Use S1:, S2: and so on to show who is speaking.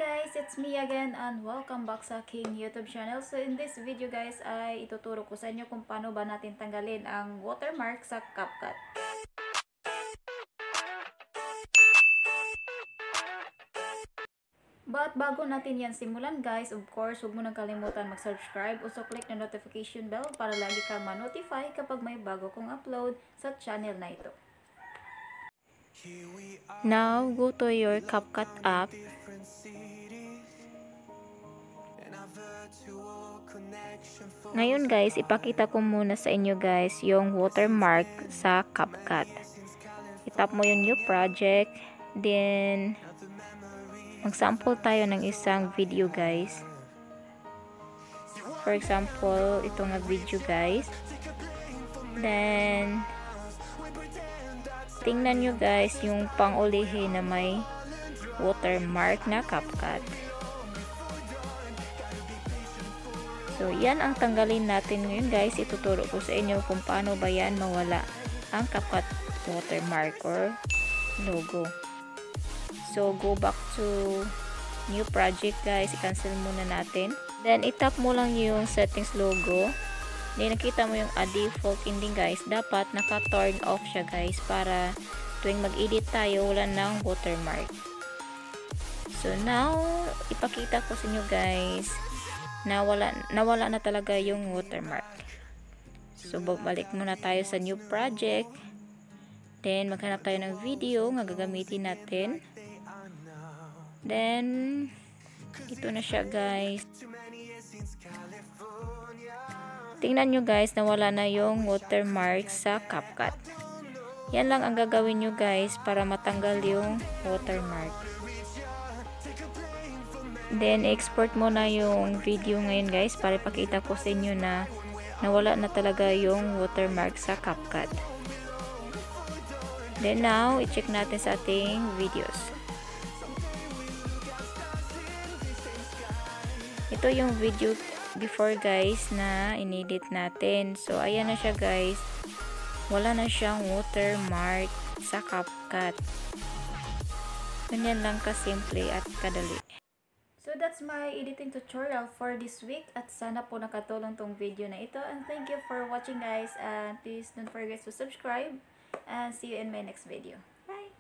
S1: guys, it's me again and welcome back sa aking YouTube channel. So in this video guys ay ituturo ko sa inyo kung paano ba natin tanggalin ang watermark sa CapCut. But bago natin yan simulan guys, of course, huwag mo nang kalimutan mag-subscribe. Also click na notification bell para lagi kang ma-notify kapag may bago kong upload sa channel na ito.
S2: Now, go to your CapCut app. Ngayon guys, ipakita ko muna sa inyo guys yung watermark sa CapCut. I-tap mo yung new project. Then, mag-sample tayo ng isang video guys. For example, ito nga video guys. Then, tingnan nyo guys yung pangulihin na may watermark na CapCut. So, yan ang tanggalin natin ngayon guys. Ituturo ko sa inyo kung paano ba yan mawala ang CapCut watermark or logo. So, go back to new project guys. I-cancel muna natin. Then, itap mo lang yung settings logo. Then, nakita mo yung default ending guys. Dapat naka-turn off siya guys para tuwing mag-edit tayo, wala ng watermark. So, now, ipakita ko sa inyo guys nawala na talaga yung watermark. So, balik muna tayo sa new project. Then, maghanap tayo ng video na gagamitin natin. Then, ito na siya guys. Tingnan nyo guys, nawala na yung watermark sa CapCut. Yan lang ang gagawin nyo guys para matanggal yung watermark. Then, export mo na yung video ngayon guys para ipakita ko sa inyo na nawala na talaga yung watermark sa CapCut. Then now, i-check natin sa ating videos. Ito yung video before guys na inedit natin. So, ayan na siya guys. Wala na siyang watermark sa CapCut. Ganyan lang kasimple at kadali.
S1: So that's my editing tutorial for this week at sana po nakatulong tong video na ito and thank you for watching guys and please don't forget to subscribe and see you in my next video. Bye!